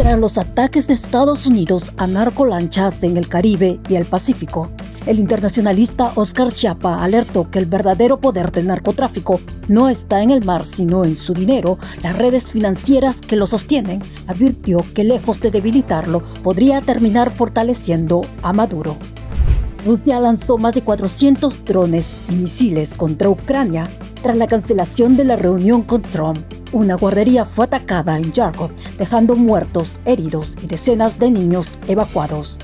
Tras los ataques de Estados Unidos a narcolanchas en el Caribe y el Pacífico, el internacionalista Oscar Schiappa alertó que el verdadero poder del narcotráfico no está en el mar, sino en su dinero, las redes financieras que lo sostienen. Advirtió que lejos de debilitarlo, podría terminar fortaleciendo a Maduro. Rusia lanzó más de 400 drones y misiles contra Ucrania tras la cancelación de la reunión con Trump. Una guardería fue atacada en Yarkov, dejando muertos, heridos y decenas de niños evacuados.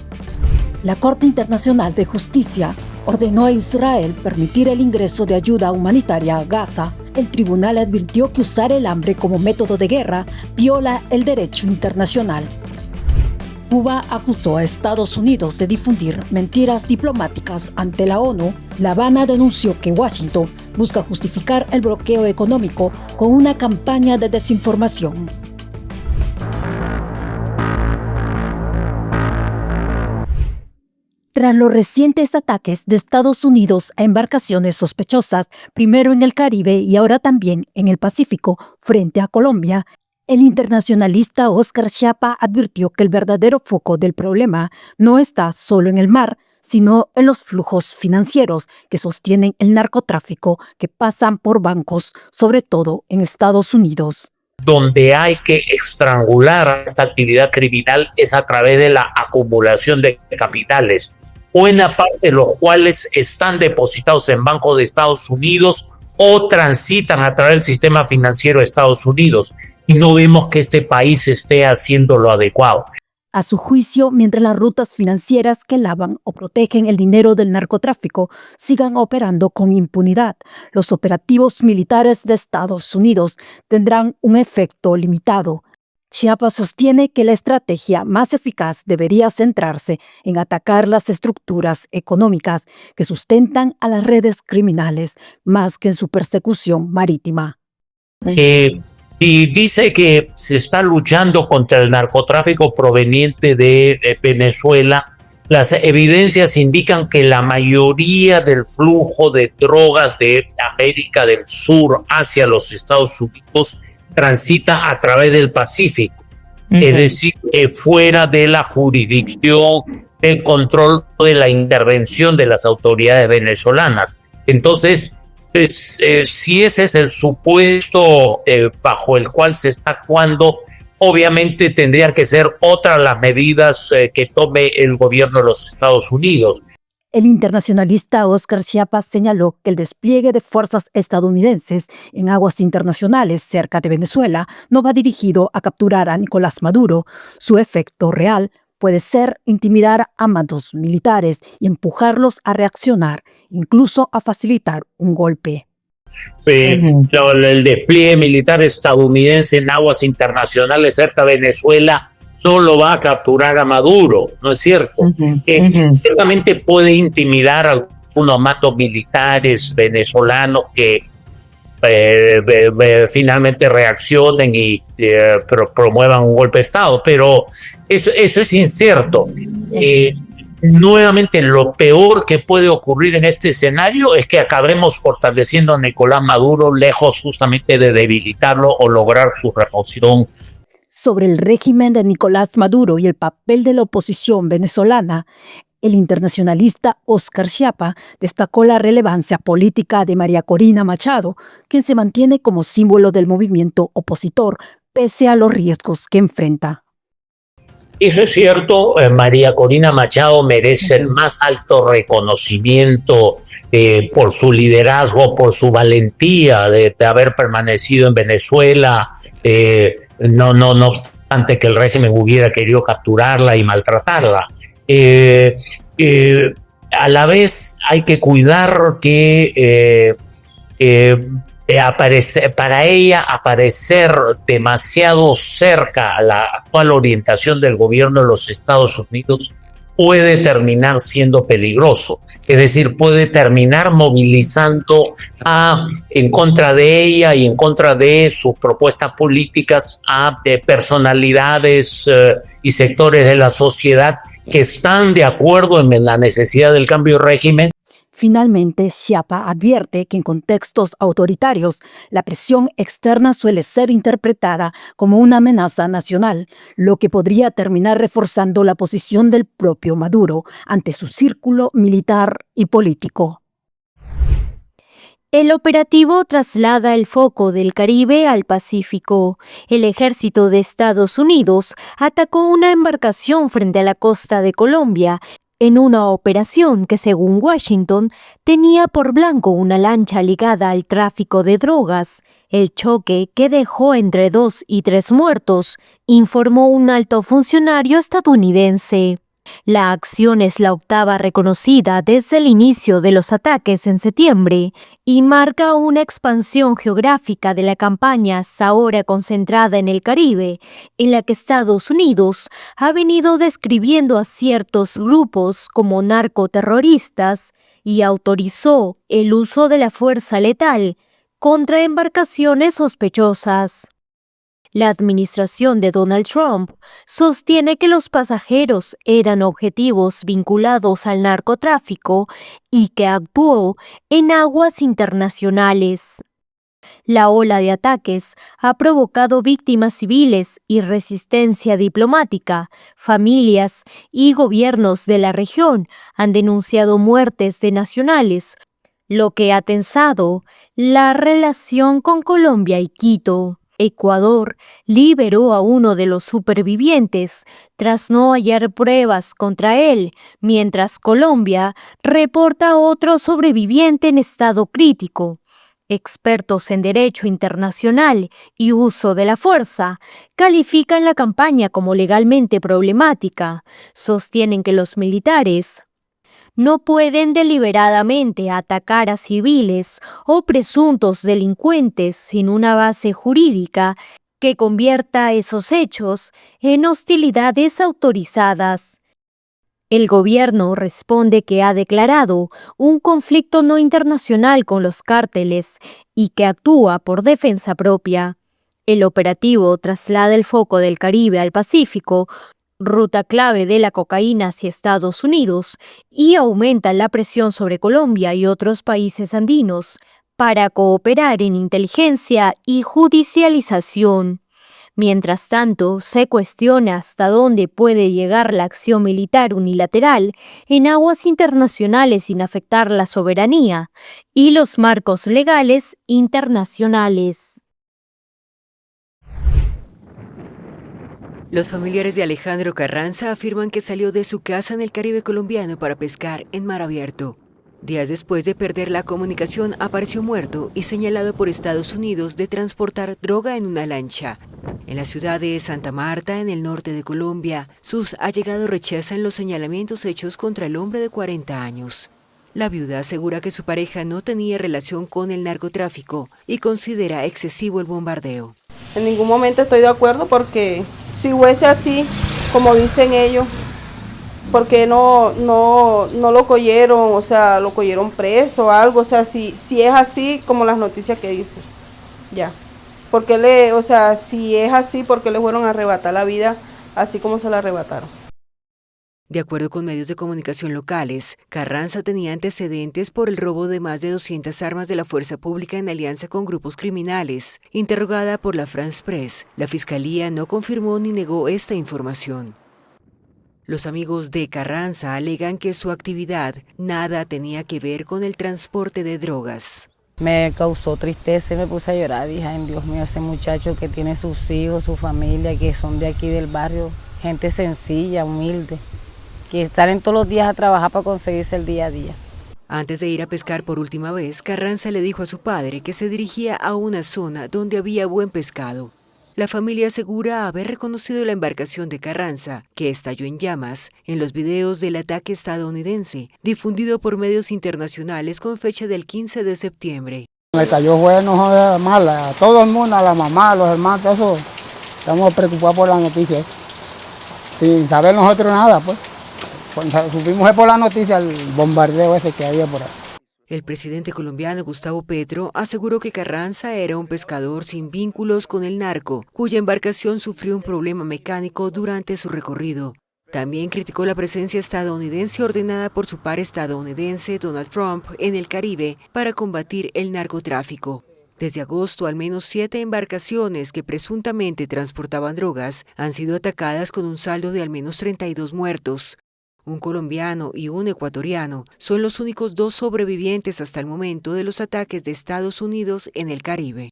La Corte Internacional de Justicia ordenó a Israel permitir el ingreso de ayuda humanitaria a Gaza. El tribunal advirtió que usar el hambre como método de guerra viola el derecho internacional. Cuba acusó a Estados Unidos de difundir mentiras diplomáticas ante la ONU. La Habana denunció que Washington busca justificar el bloqueo económico con una campaña de desinformación. Tras los recientes ataques de Estados Unidos a embarcaciones sospechosas, primero en el Caribe y ahora también en el Pacífico, frente a Colombia, el internacionalista Oscar Schiappa advirtió que el verdadero foco del problema no está solo en el mar, sino en los flujos financieros que sostienen el narcotráfico que pasan por bancos, sobre todo en Estados Unidos. Donde hay que estrangular esta actividad criminal es a través de la acumulación de capitales, buena parte de los cuales están depositados en bancos de Estados Unidos o transitan a través del sistema financiero de Estados Unidos, y no vemos que este país esté haciendo lo adecuado. A su juicio, mientras las rutas financieras que lavan o protegen el dinero del narcotráfico sigan operando con impunidad, los operativos militares de Estados Unidos tendrán un efecto limitado. Schiappa sostiene que la estrategia más eficaz debería centrarse en atacar las estructuras económicas que sustentan a las redes criminales, más que en su persecución marítima. Y dice que se está luchando contra el narcotráfico proveniente de Venezuela. Las evidencias indican que la mayoría del flujo de drogas de América del Sur hacia los Estados Unidos transita a través del Pacífico, es decir, fuera de la jurisdicción, del control de la intervención de las autoridades venezolanas. Entonces, si ese es el supuesto bajo el cual se está actuando, obviamente tendrían que ser otras las medidas que tome el gobierno de los Estados Unidos. El internacionalista Oscar Schiappa señaló que el despliegue de fuerzas estadounidenses en aguas internacionales cerca de Venezuela no va dirigido a capturar a Nicolás Maduro. Su efecto real puede ser intimidar a mandos militares y empujarlos a reaccionar, incluso a facilitar un golpe. El despliegue militar estadounidense en aguas internacionales cerca de Venezuela no lo va a capturar a Maduro, ¿no es cierto? Ciertamente puede intimidar a algunos mandos militares venezolanos que finalmente reaccionen y promuevan un golpe de Estado, pero eso es incierto. Nuevamente, lo peor que puede ocurrir en este escenario es que acabemos fortaleciendo a Nicolás Maduro, lejos justamente de debilitarlo o lograr su remoción. Sobre el régimen de Nicolás Maduro y el papel de la oposición venezolana, el internacionalista Oscar Schiappa destacó la relevancia política de María Corina Machado, quien se mantiene como símbolo del movimiento opositor, pese a los riesgos que enfrenta. Eso es cierto, María Corina Machado merece el más alto reconocimiento por su liderazgo, por su valentía de haber permanecido en Venezuela, no obstante que el régimen hubiera querido capturarla y maltratarla. A la vez hay que cuidar que para ella aparecer demasiado cerca a la actual orientación del gobierno de los Estados Unidos puede terminar siendo peligroso. Es decir, puede terminar movilizando en contra de ella y en contra de sus propuestas políticas de personalidades y sectores de la sociedad que están de acuerdo en la necesidad del cambio de régimen, Finalmente, Schiappa advierte que en contextos autoritarios, la presión externa suele ser interpretada como una amenaza nacional, lo que podría terminar reforzando la posición del propio Maduro ante su círculo militar y político. El operativo traslada el foco del Caribe al Pacífico. El ejército de Estados Unidos atacó una embarcación frente a la costa de Colombia, en una operación que, según Washington, tenía por blanco una lancha ligada al tráfico de drogas. El choque, que dejó entre 2 y 3 muertos, informó un alto funcionario estadounidense. La acción es la octava reconocida desde el inicio de los ataques en septiembre y marca una expansión geográfica de la campaña hasta ahora concentrada en el Caribe, en la que Estados Unidos ha venido describiendo a ciertos grupos como narcoterroristas y autorizó el uso de la fuerza letal contra embarcaciones sospechosas. La administración de Donald Trump sostiene que los pasajeros eran objetivos vinculados al narcotráfico y que actuó en aguas internacionales. La ola de ataques ha provocado víctimas civiles y resistencia diplomática. Familias y gobiernos de la región han denunciado muertes de nacionales, lo que ha tensado la relación con Colombia y Quito. Ecuador liberó a uno de los supervivientes tras no hallar pruebas contra él, mientras Colombia reporta a otro sobreviviente en estado crítico. Expertos en derecho internacional y uso de la fuerza califican la campaña como legalmente problemática. Sostienen que los militares no pueden deliberadamente atacar a civiles o presuntos delincuentes sin una base jurídica que convierta esos hechos en hostilidades autorizadas. El gobierno responde que ha declarado un conflicto no internacional con los cárteles y que actúa por defensa propia. El operativo traslada el foco del Caribe al Pacífico, ruta clave de la cocaína hacia Estados Unidos, y aumenta la presión sobre Colombia y otros países andinos para cooperar en inteligencia y judicialización. Mientras tanto, se cuestiona hasta dónde puede llegar la acción militar unilateral en aguas internacionales sin afectar la soberanía y los marcos legales internacionales. Los familiares de Alejandro Carranza afirman que salió de su casa en el Caribe colombiano para pescar en mar abierto. Días después de perder la comunicación, apareció muerto y señalado por Estados Unidos de transportar droga en una lancha. En la ciudad de Santa Marta, en el norte de Colombia, sus allegados rechazan los señalamientos hechos contra el hombre de 40 años. La viuda asegura que su pareja no tenía relación con el narcotráfico y considera excesivo el bombardeo. En ningún momento estoy de acuerdo porque si fuese así, como dicen ellos, porque no lo cogieron, o sea, lo cogieron preso o algo, o sea, si es así como las noticias que dicen, ya. Porque si es así, ¿por qué le fueron a arrebatar la vida así como se la arrebataron? De acuerdo con medios de comunicación locales, Carranza tenía antecedentes por el robo de más de 200 armas de la fuerza pública en alianza con grupos criminales. Interrogada por la France Press, la fiscalía no confirmó ni negó esta información. Los amigos de Carranza alegan que su actividad nada tenía que ver con el transporte de drogas. Me causó tristeza y me puse a llorar. Dije, ay, Dios mío, ese muchacho que tiene sus hijos, su familia, que son de aquí del barrio, gente sencilla, humilde, que salen todos los días a trabajar para conseguirse el día a día. Antes de ir a pescar por última vez, Carranza le dijo a su padre que se dirigía a una zona donde había buen pescado. La familia asegura haber reconocido la embarcación de Carranza, que estalló en llamas, en los videos del ataque estadounidense, difundido por medios internacionales con fecha del 15 de septiembre. Me cayó bueno, joder, mal, a todo el mundo, a la mamá, a los hermanos, eso. Estamos preocupados por la noticia, sin saber nosotros nada, pues. Cuando supimos por la noticia el bombardeo ese que había por ahí. El presidente colombiano Gustavo Petro aseguró que Carranza era un pescador sin vínculos con el narco, cuya embarcación sufrió un problema mecánico durante su recorrido. También criticó la presencia estadounidense ordenada por su par estadounidense Donald Trump en el Caribe para combatir el narcotráfico. Desde agosto, al menos 7 embarcaciones que presuntamente transportaban drogas han sido atacadas con un saldo de al menos 32 muertos. Un colombiano y un ecuatoriano son los únicos 2 sobrevivientes hasta el momento de los ataques de Estados Unidos en el Caribe.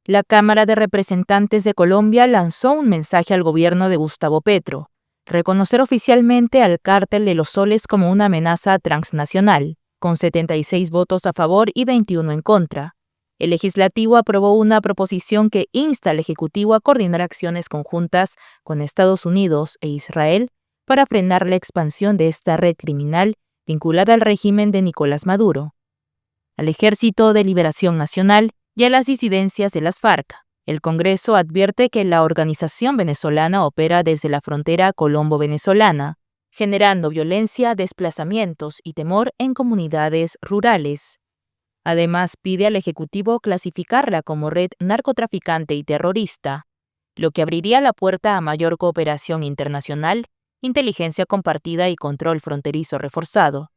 La Cámara de Representantes de Colombia lanzó un mensaje al gobierno de Gustavo Petro: reconocer oficialmente al Cártel de los Soles como una amenaza transnacional, con 76 votos a favor y 21 en contra. El legislativo aprobó una proposición que insta al Ejecutivo a coordinar acciones conjuntas con Estados Unidos e Israel para frenar la expansión de esta red criminal vinculada al régimen de Nicolás Maduro, al Ejército de Liberación Nacional y a las disidencias de las FARC. El Congreso advierte que la organización venezolana opera desde la frontera colombo-venezolana, generando violencia, desplazamientos y temor en comunidades rurales. Además, pide al Ejecutivo clasificarla como red narcotraficante y terrorista, lo que abriría la puerta a mayor cooperación internacional, inteligencia compartida y control fronterizo reforzado.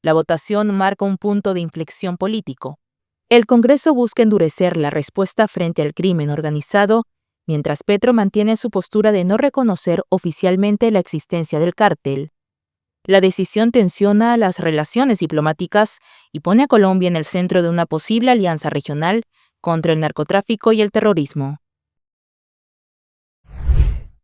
La votación marca un punto de inflexión político. El Congreso busca endurecer la respuesta frente al crimen organizado, mientras Petro mantiene su postura de no reconocer oficialmente la existencia del cártel. La decisión tensiona las relaciones diplomáticas y pone a Colombia en el centro de una posible alianza regional contra el narcotráfico y el terrorismo.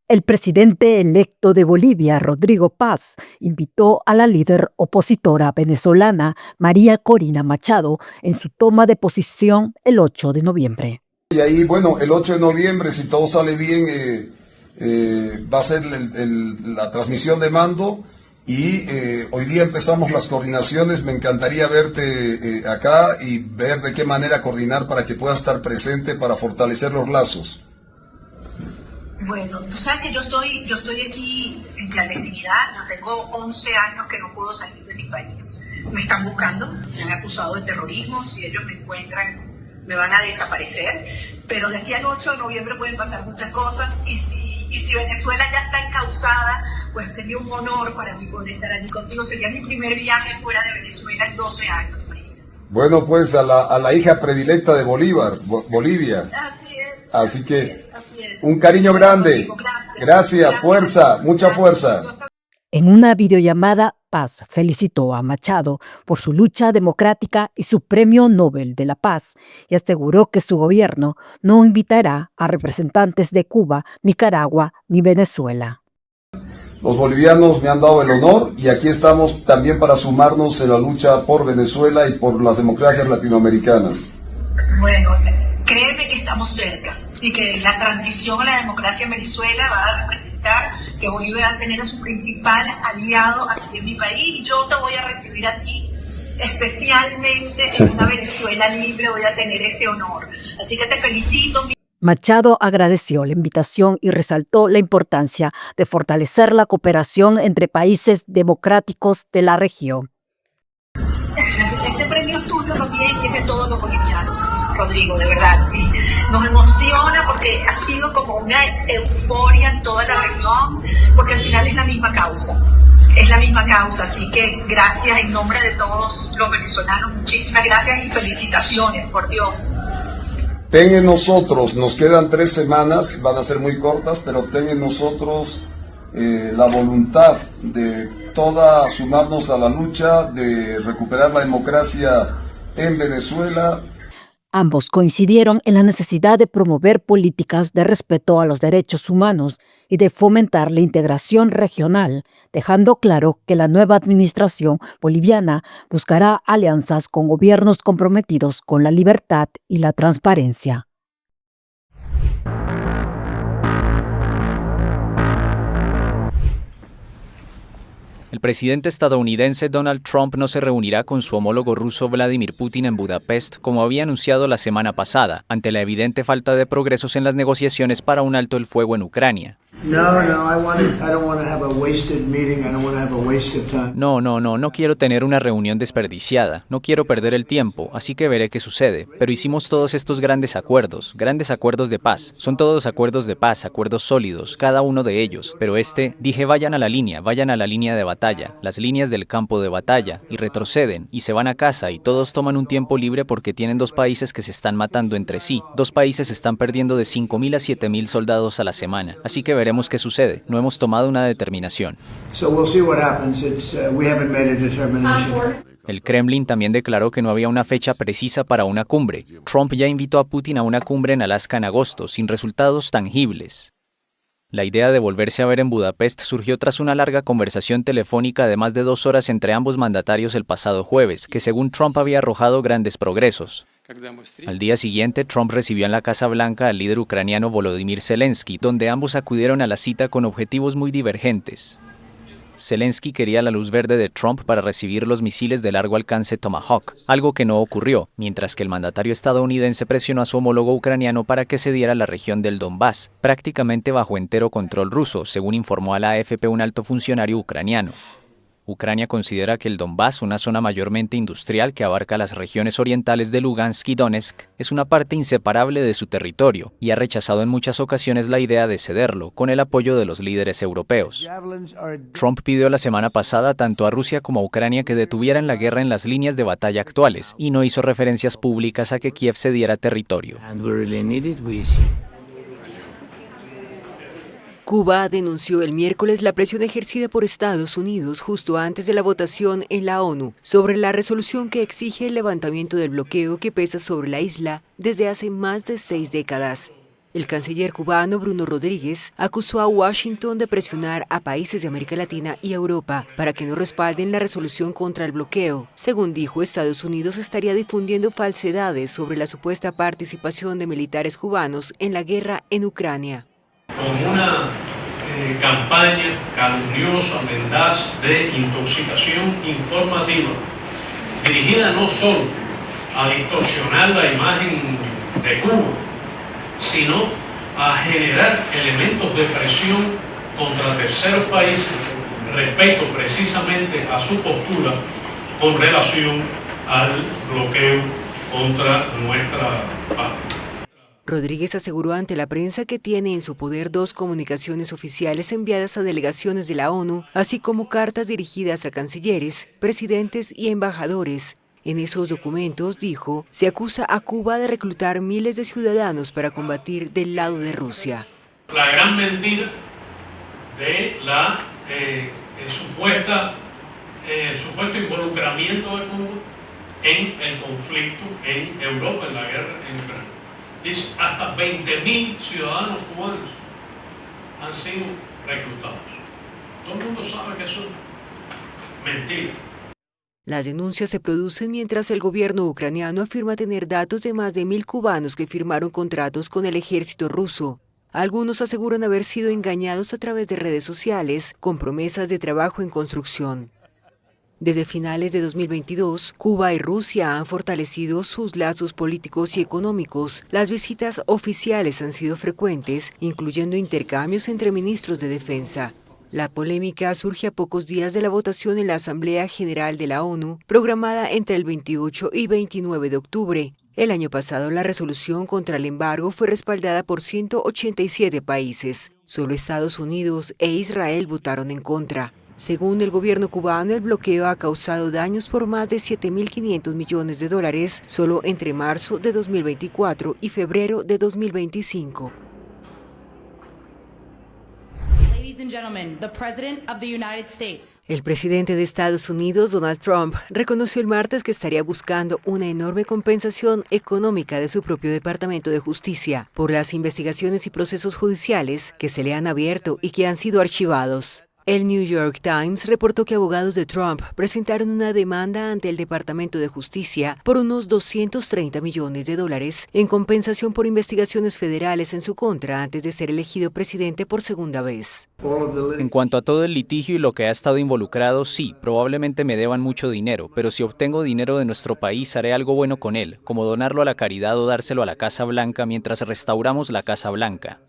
El presidente electo de Bolivia, Rodrigo Paz, invitó a la líder opositora venezolana, María Corina Machado, en su toma de posición el 8 de noviembre. Y ahí, bueno, el 8 de noviembre, si todo sale bien, va a ser la transmisión de mando. Y hoy día empezamos las coordinaciones. Me encantaría verte acá y ver de qué manera coordinar para que puedas estar presente para fortalecer los lazos. Bueno, tú sabes que yo estoy aquí en clandestinidad. Yo tengo 11 años que no puedo salir de mi país. Me están buscando, me han acusado de terrorismo. Si ellos me encuentran, me van a desaparecer. Pero de aquí al 8 de noviembre pueden pasar muchas cosas. Y si Venezuela ya está encausada, pues sería un honor para mí poder estar allí contigo. Sería mi primer viaje fuera de Venezuela en 12 años. Bueno, pues a la hija predilecta de Bolivia. Así es. Así que un cariño grande. Gracias, fuerza, mucha fuerza. En una videollamada, Paz felicitó a Machado por su lucha democrática y su Premio Nobel de la Paz y aseguró que su gobierno no invitará a representantes de Cuba, Nicaragua ni Venezuela. Los bolivianos me han dado el honor y aquí estamos también para sumarnos en la lucha por Venezuela y por las democracias latinoamericanas. Bueno, créeme que estamos cerca y que la transición a la democracia en Venezuela va a representar que Bolivia va a tener a su principal aliado aquí en mi país y yo te voy a recibir a ti especialmente en una Venezuela libre, voy a tener ese honor. Así que te felicito. Machado agradeció la invitación y resaltó la importancia de fortalecer la cooperación entre países democráticos de la región. Este premio es tuyo también y es de todos los bolivianos, Rodrigo, de verdad. Y nos emociona porque ha sido como una euforia en toda la región, porque al final es la misma causa. Es la misma causa, así que gracias en nombre de todos los venezolanos, muchísimas gracias y felicitaciones, por Dios. Ten en nosotros, nos quedan 3 semanas, van a ser muy cortas, pero ten en nosotros la voluntad de sumarnos a la lucha de recuperar la democracia en Venezuela. Ambos coincidieron en la necesidad de promover políticas de respeto a los derechos humanos y de fomentar la integración regional, dejando claro que la nueva administración boliviana buscará alianzas con gobiernos comprometidos con la libertad y la transparencia. El presidente estadounidense Donald Trump no se reunirá con su homólogo ruso Vladimir Putin en Budapest, como había anunciado la semana pasada, ante la evidente falta de progresos en las negociaciones para un alto el fuego en Ucrania. No quiero tener una reunión desperdiciada, no quiero perder el tiempo, así que veré qué sucede. Pero hicimos todos estos grandes acuerdos de paz. Son todos acuerdos de paz, acuerdos sólidos, cada uno de ellos. Pero dije vayan a la línea de batalla, las líneas del campo de batalla, y retroceden, y se van a casa, y todos toman un tiempo libre porque tienen dos países que se están matando entre sí. Dos países están perdiendo de 5.000 a 7.000 soldados a la semana. Así que veremos qué sucede. No hemos tomado una determinación. El Kremlin también declaró que no había una fecha precisa para una cumbre. Trump ya invitó a Putin a una cumbre en Alaska en agosto, sin resultados tangibles. La idea de volverse a ver en Budapest surgió tras una larga conversación telefónica de más de 2 horas entre ambos mandatarios el pasado jueves, que según Trump había arrojado grandes progresos. Al día siguiente, Trump recibió en la Casa Blanca al líder ucraniano Volodymyr Zelensky, donde ambos acudieron a la cita con objetivos muy divergentes. Zelensky quería la luz verde de Trump para recibir los misiles de largo alcance Tomahawk, algo que no ocurrió, mientras que el mandatario estadounidense presionó a su homólogo ucraniano para que cediera la región del Donbass, prácticamente bajo entero control ruso, según informó a la AFP un alto funcionario ucraniano. Ucrania considera que el Donbass, una zona mayormente industrial que abarca las regiones orientales de Lugansk y Donetsk, es una parte inseparable de su territorio y ha rechazado en muchas ocasiones la idea de cederlo, con el apoyo de los líderes europeos. Trump pidió la semana pasada tanto a Rusia como a Ucrania que detuvieran la guerra en las líneas de batalla actuales y no hizo referencias públicas a que Kiev cediera territorio. Cuba denunció el miércoles la presión ejercida por Estados Unidos justo antes de la votación en la ONU sobre la resolución que exige el levantamiento del bloqueo que pesa sobre la isla desde hace más de 6 décadas. El canciller cubano Bruno Rodríguez acusó a Washington de presionar a países de América Latina y Europa para que no respalden la resolución contra el bloqueo. Según dijo, Estados Unidos estaría difundiendo falsedades sobre la supuesta participación de militares cubanos en la guerra en Ucrania. Con una campaña calumniosa, mendaz de intoxicación informativa, dirigida no solo a distorsionar la imagen de Cuba, sino a generar elementos de presión contra terceros países respecto precisamente a su postura con relación al bloqueo contra nuestra patria. Rodríguez aseguró ante la prensa que tiene en su poder 2 comunicaciones oficiales enviadas a delegaciones de la ONU, así como cartas dirigidas a cancilleres, presidentes y embajadores. En esos documentos, dijo, se acusa a Cuba de reclutar miles de ciudadanos para combatir del lado de Rusia. La gran mentira de la supuesto involucramiento de Cuba en el conflicto en Europa, en la guerra en Ucrania. Dice, hasta 20.000 ciudadanos cubanos han sido reclutados. Todo el mundo sabe que eso es mentira. Las denuncias se producen mientras el gobierno ucraniano afirma tener datos de más de 1.000 cubanos que firmaron contratos con el ejército ruso. Algunos aseguran haber sido engañados a través de redes sociales con promesas de trabajo en construcción. Desde finales de 2022, Cuba y Rusia han fortalecido sus lazos políticos y económicos. Las visitas oficiales han sido frecuentes, incluyendo intercambios entre ministros de defensa. La polémica surge a pocos días de la votación en la Asamblea General de la ONU, programada entre el 28 y 29 de octubre. El año pasado, la resolución contra el embargo fue respaldada por 187 países. Solo Estados Unidos e Israel votaron en contra. Según el gobierno cubano, el bloqueo ha causado daños por más de $7.500 millones solo entre marzo de 2024 y febrero de 2025. El presidente de Estados Unidos, Donald Trump, reconoció el martes que estaría buscando una enorme compensación económica de su propio Departamento de Justicia por las investigaciones y procesos judiciales que se le han abierto y que han sido archivados. El New York Times reportó que abogados de Trump presentaron una demanda ante el Departamento de Justicia por unos $230 millones en compensación por investigaciones federales en su contra antes de ser elegido presidente por segunda vez. En cuanto a todo el litigio y lo que ha estado involucrado, sí, probablemente me deban mucho dinero, pero si obtengo dinero de nuestro país haré algo bueno con él, como donarlo a la caridad o dárselo a la Casa Blanca mientras restauramos la Casa Blanca.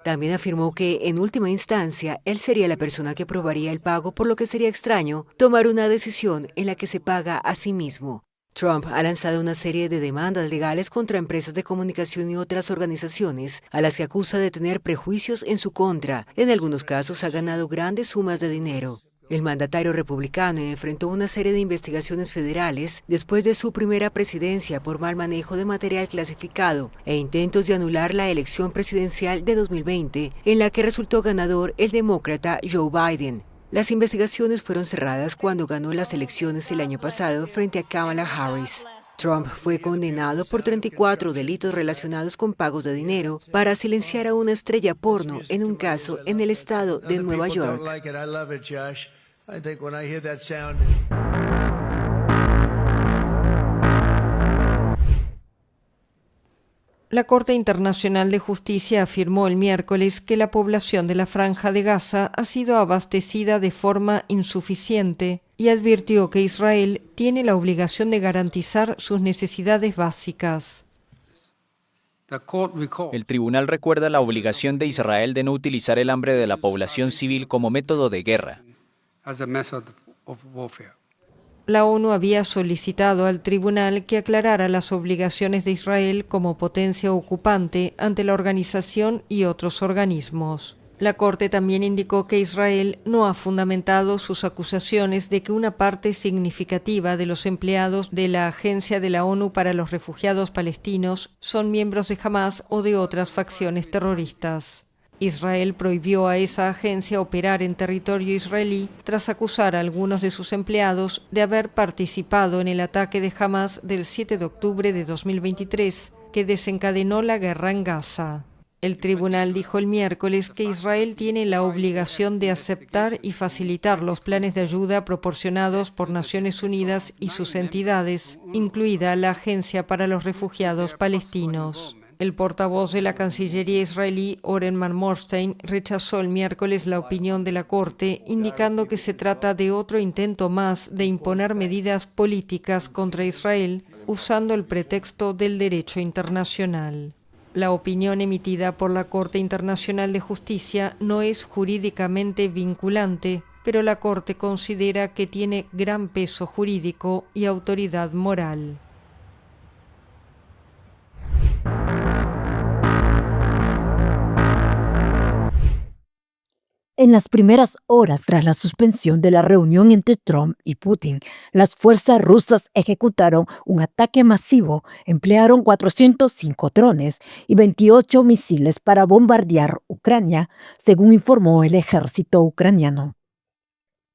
También afirmó que, en última instancia, él sería la persona que aprobaría el pago, por lo que sería extraño tomar una decisión en la que se paga a sí mismo. Trump ha lanzado una serie de demandas legales contra empresas de comunicación y otras organizaciones, a las que acusa de tener prejuicios en su contra. En algunos casos ha ganado grandes sumas de dinero. El mandatario republicano enfrentó una serie de investigaciones federales después de su primera presidencia por mal manejo de material clasificado e intentos de anular la elección presidencial de 2020, en la que resultó ganador el demócrata Joe Biden. Las investigaciones fueron cerradas cuando ganó las elecciones el año pasado frente a Kamala Harris. Trump fue condenado por 34 delitos relacionados con pagos de dinero para silenciar a una estrella porno en un caso en el estado de Nueva York. La Corte Internacional de Justicia afirmó el miércoles que la población de la Franja de Gaza ha sido abastecida de forma insuficiente y advirtió que Israel tiene la obligación de garantizar sus necesidades básicas. El tribunal recuerda la obligación de Israel de no utilizar el hambre de la población civil como método de guerra. La ONU había solicitado al tribunal que aclarara las obligaciones de Israel como potencia ocupante ante la organización y otros organismos. La Corte también indicó que Israel no ha fundamentado sus acusaciones de que una parte significativa de los empleados de la Agencia de la ONU para los Refugiados Palestinos son miembros de Hamás o de otras facciones terroristas. Israel prohibió a esa agencia operar en territorio israelí tras acusar a algunos de sus empleados de haber participado en el ataque de Hamás del 7 de octubre de 2023, que desencadenó la guerra en Gaza. El tribunal dijo el miércoles que Israel tiene la obligación de aceptar y facilitar los planes de ayuda proporcionados por Naciones Unidas y sus entidades, incluida la Agencia para los Refugiados Palestinos. El portavoz de la Cancillería israelí, Oren Marmorstein, rechazó el miércoles la opinión de la Corte, indicando que se trata de otro intento más de imponer medidas políticas contra Israel, usando el pretexto del derecho internacional. La opinión emitida por la Corte Internacional de Justicia no es jurídicamente vinculante, pero la Corte considera que tiene gran peso jurídico y autoridad moral. En las primeras horas tras la suspensión de la reunión entre Trump y Putin, las fuerzas rusas ejecutaron un ataque masivo, emplearon 405 drones y 28 misiles para bombardear Ucrania, según informó el ejército ucraniano.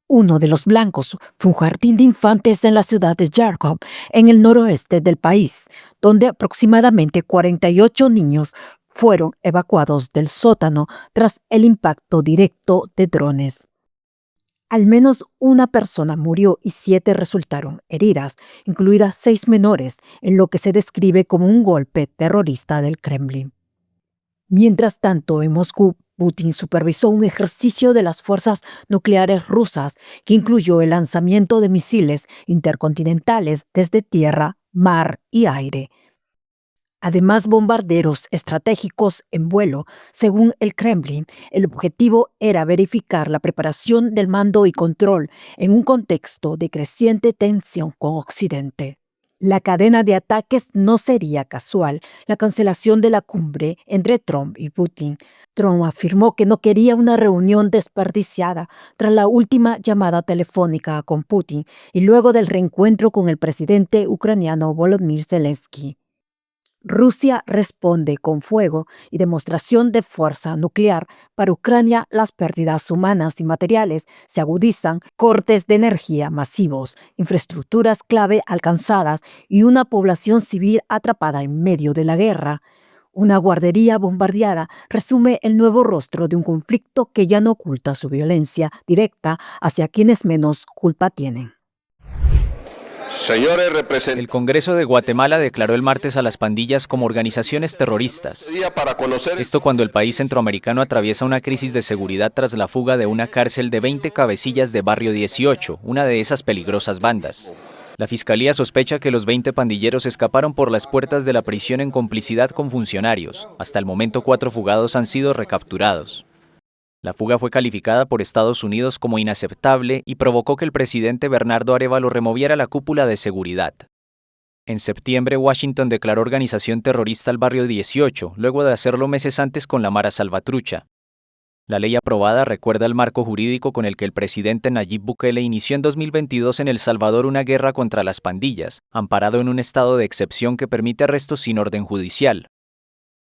Uno de los blancos fue un jardín de infantes en la ciudad de Kharkov, en el noroeste del país, donde aproximadamente 48 niños fueron evacuados del sótano tras el impacto directo de drones. Al menos una persona murió y 7 resultaron heridas, incluidas 6 menores, en lo que se describe como un golpe terrorista del Kremlin. Mientras tanto, en Moscú, Putin supervisó un ejercicio de las fuerzas nucleares rusas que incluyó el lanzamiento de misiles intercontinentales desde tierra, mar y aire. Además, bombarderos estratégicos en vuelo. Según el Kremlin, el objetivo era verificar la preparación del mando y control en un contexto de creciente tensión con Occidente. La cadena de ataques no sería casual. La cancelación de la cumbre entre Trump y Putin. Trump afirmó que no quería una reunión desperdiciada tras la última llamada telefónica con Putin y luego del reencuentro con el presidente ucraniano Volodymyr Zelensky. Rusia responde con fuego y demostración de fuerza nuclear. Para Ucrania, las pérdidas humanas y materiales se agudizan, cortes de energía masivos, infraestructuras clave alcanzadas y una población civil atrapada en medio de la guerra. Una guardería bombardeada resume el nuevo rostro de un conflicto que ya no oculta su violencia directa hacia quienes menos culpa tienen. El Congreso de Guatemala declaró el martes a las pandillas como organizaciones terroristas. Esto cuando el país centroamericano atraviesa una crisis de seguridad tras la fuga de una cárcel de 20 cabecillas de Barrio 18, una de esas peligrosas bandas. La fiscalía sospecha que los 20 pandilleros escaparon por las puertas de la prisión en complicidad con funcionarios. Hasta el momento, 4 fugados han sido recapturados. La fuga fue calificada por Estados Unidos como inaceptable y provocó que el presidente Bernardo Arévalo removiera la cúpula de seguridad. En septiembre, Washington declaró organización terrorista al Barrio 18, luego de hacerlo meses antes con la Mara Salvatrucha. La ley aprobada recuerda el marco jurídico con el que el presidente Nayib Bukele inició en 2022 en El Salvador una guerra contra las pandillas, amparado en un estado de excepción que permite arrestos sin orden judicial.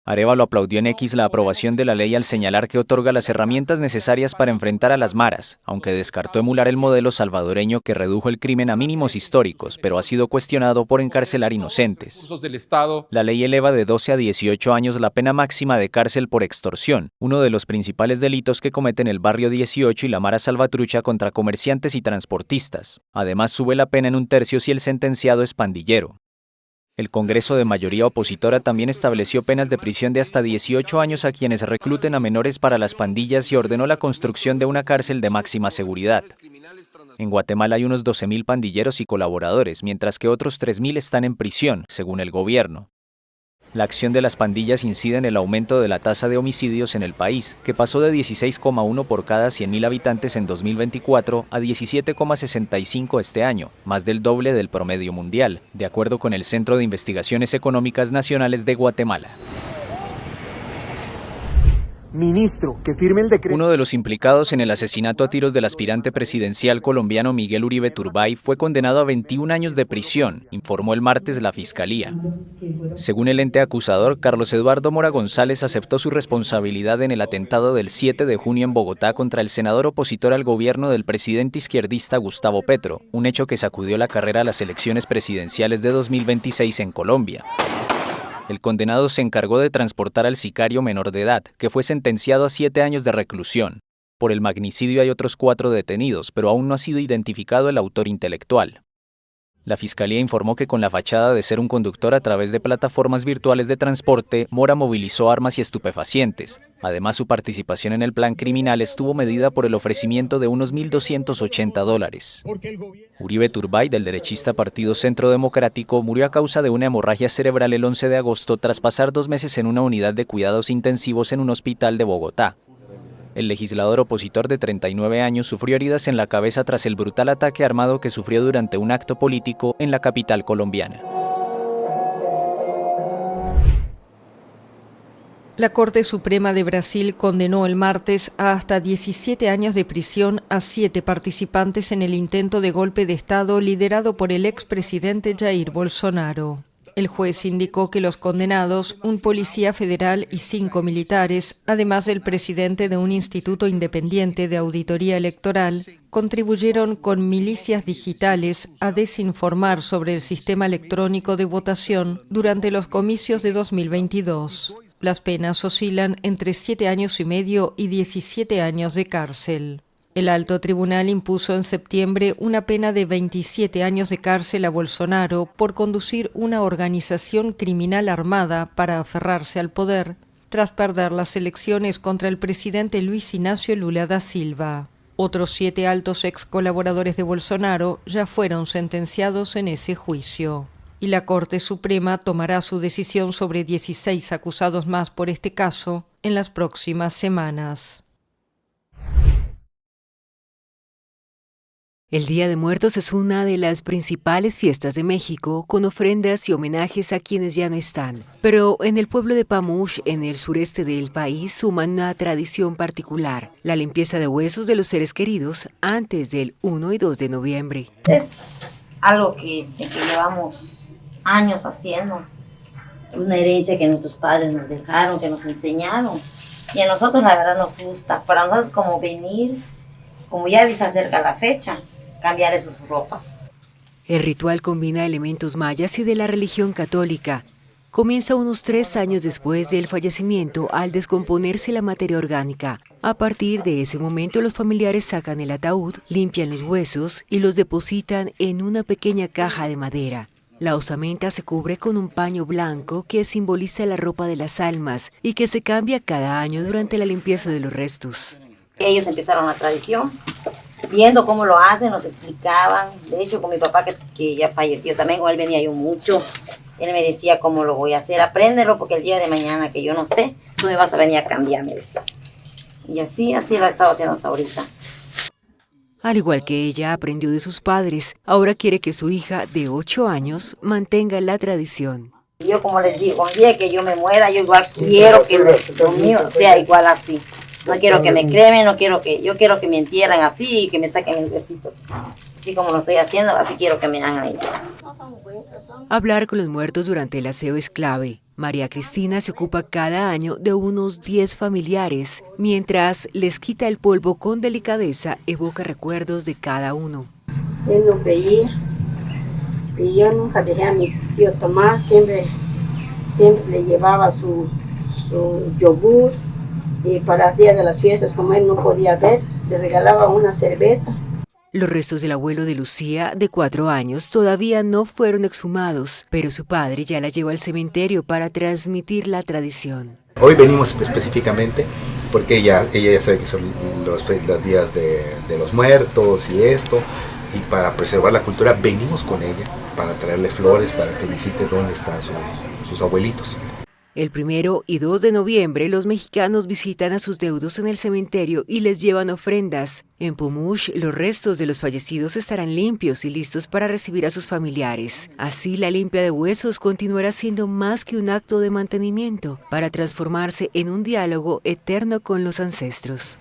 Arévalo aplaudió en X la aprobación de la ley al señalar que otorga las herramientas necesarias para enfrentar a las maras, aunque descartó emular el modelo salvadoreño que redujo el crimen a mínimos históricos, pero ha sido cuestionado por encarcelar inocentes. La ley eleva de 12 a 18 años la pena máxima de cárcel por extorsión, uno de los principales delitos que cometen el Barrio 18 y la Mara Salvatrucha contra comerciantes y transportistas. Además, sube la pena en 1/3 si el sentenciado es pandillero. El Congreso de mayoría opositora también estableció penas de prisión de hasta 18 años a quienes recluten a menores para las pandillas y ordenó la construcción de una cárcel de máxima seguridad. En Guatemala hay unos 12.000 pandilleros y colaboradores, mientras que otros 3.000 están en prisión, según el gobierno. La acción de las pandillas incide en el aumento de la tasa de homicidios en el país, que pasó de 16,1 por cada 100.000 habitantes en 2024 a 17,65 este año, más del doble del promedio mundial, de acuerdo con el Centro de Investigaciones Económicas Nacionales de Guatemala. Ministro, que firme el decreto. Uno de los implicados en el asesinato a tiros del aspirante presidencial colombiano Miguel Uribe Turbay fue condenado a 21 años de prisión, informó el martes la Fiscalía. Según el ente acusador, Carlos Eduardo Mora González aceptó su responsabilidad en el atentado del 7 de junio en Bogotá contra el senador opositor al gobierno del presidente izquierdista Gustavo Petro, un hecho que sacudió la carrera a las elecciones presidenciales de 2026 en Colombia. El condenado se encargó de transportar al sicario menor de edad, que fue sentenciado a 7 años de reclusión. Por el magnicidio hay otros 4 detenidos, pero aún no ha sido identificado el autor intelectual. La Fiscalía informó que con la fachada de ser un conductor a través de plataformas virtuales de transporte, Mora movilizó armas y estupefacientes. Además, su participación en el plan criminal estuvo medida por el ofrecimiento de unos $1.280. Uribe Turbay, del derechista Partido Centro Democrático, murió a causa de una hemorragia cerebral el 11 de agosto tras pasar 2 meses en una unidad de cuidados intensivos en un hospital de Bogotá. El legislador opositor de 39 años sufrió heridas en la cabeza tras el brutal ataque armado que sufrió durante un acto político en la capital colombiana. La Corte Suprema de Brasil condenó el martes a hasta 17 años de prisión a 7 participantes en el intento de golpe de Estado liderado por el expresidente Jair Bolsonaro. El juez indicó que los condenados, un policía federal y 5 militares, además del presidente de un instituto independiente de auditoría electoral, contribuyeron con milicias digitales a desinformar sobre el sistema electrónico de votación durante los comicios de 2022. Las penas oscilan entre 7 años y medio y 17 años de cárcel. El alto tribunal impuso en septiembre una pena de 27 años de cárcel a Bolsonaro por conducir una organización criminal armada para aferrarse al poder, tras perder las elecciones contra el presidente Luis Inácio Lula da Silva. Otros 7 altos ex colaboradores de Bolsonaro ya fueron sentenciados en ese juicio. Y la Corte Suprema tomará su decisión sobre 16 acusados más por este caso en las próximas semanas. El Día de Muertos es una de las principales fiestas de México, con ofrendas y homenajes a quienes ya no están. Pero en el pueblo de Pamuch, en el sureste del país, suman una tradición particular: la limpieza de huesos de los seres queridos antes del 1 y 2 de noviembre. Es algo que llevamos años haciendo, una herencia que nuestros padres nos dejaron, que nos enseñaron, y a nosotros la verdad nos gusta. Para nosotros como venir, como ya se acerca la fecha, cambiar esas ropas. El ritual combina elementos mayas y de la religión católica. Comienza unos 3 años después del fallecimiento al descomponerse la materia orgánica. A partir de ese momento los familiares sacan el ataúd, limpian los huesos y los depositan en una pequeña caja de madera. La osamenta se cubre con un paño blanco que simboliza la ropa de las almas y que se cambia cada año durante la limpieza de los restos. Ellos empezaron la tradición viendo cómo lo hacen, nos explicaban. De hecho, con mi papá, que ya falleció también, con él venía yo mucho. Él me decía cómo lo voy a hacer, apréndelo, porque el día de mañana que yo no esté, tú me vas a venir a cambiar, me decía. Y así lo he estado haciendo hasta ahorita. Al igual que ella aprendió de sus padres, ahora quiere que su hija de 8 años mantenga la tradición. Yo, como les digo, el día que yo me muera, yo igual quiero que lo mío sea igual así. No quiero que me cremen, yo quiero que me entierren así y que me saquen el besito. Así como lo estoy haciendo, así quiero que me hagan ahí. Hablar con los muertos durante el aseo es clave. María Cristina se ocupa cada año de unos 10 familiares. Mientras les quita el polvo con delicadeza, evoca recuerdos de cada uno. Él nos veía y yo nunca dejé a mi tío Tomás, siempre le llevaba su yogur, y para los días de las fiestas, como él no podía ver, le regalaba una cerveza. Los restos del abuelo de Lucía, de 4 años, todavía no fueron exhumados, pero su padre ya la llevó al cementerio para transmitir la tradición. Hoy venimos específicamente porque ella ya sabe que son los días de los muertos y esto, y para preservar la cultura venimos con ella, para traerle flores, para que visite dónde están sus abuelitos. El 1 y 2 de noviembre, los mexicanos visitan a sus deudos en el cementerio y les llevan ofrendas. En Pumush, los restos de los fallecidos estarán limpios y listos para recibir a sus familiares. Así, la limpia de huesos continuará siendo más que un acto de mantenimiento, para transformarse en un diálogo eterno con los ancestros.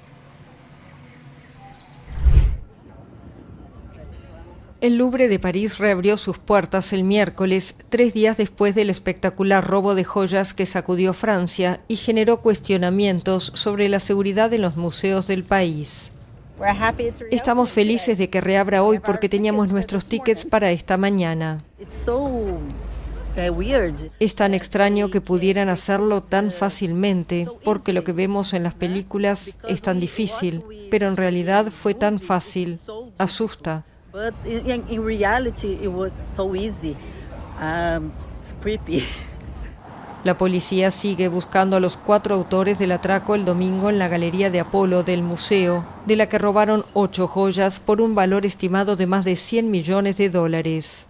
El Louvre de París reabrió sus puertas el miércoles, 3 días después del espectacular robo de joyas que sacudió Francia y generó cuestionamientos sobre la seguridad en los museos del país. Estamos felices de que reabra hoy porque teníamos nuestros tickets para esta mañana. Es tan extraño que pudieran hacerlo tan fácilmente, porque lo que vemos en las películas es tan difícil, pero en realidad fue tan fácil. Asusta. But in reality, it was so easy. It's creepy. La policía sigue buscando a los 4 autores del atraco el domingo en la Galería de Apolo del museo, de la que robaron 8 joyas por un valor estimado de más de $100 millones.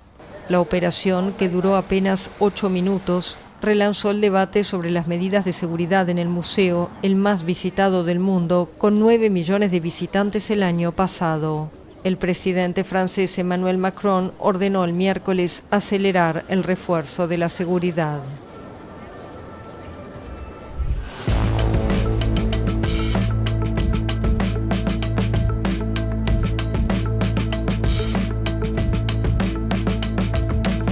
La operación, que duró apenas 8 minutos, relanzó el debate sobre las medidas de seguridad en el museo, el más visitado del mundo, con 9 millones de visitantes el año pasado. El presidente francés Emmanuel Macron ordenó el miércoles acelerar el refuerzo de la seguridad.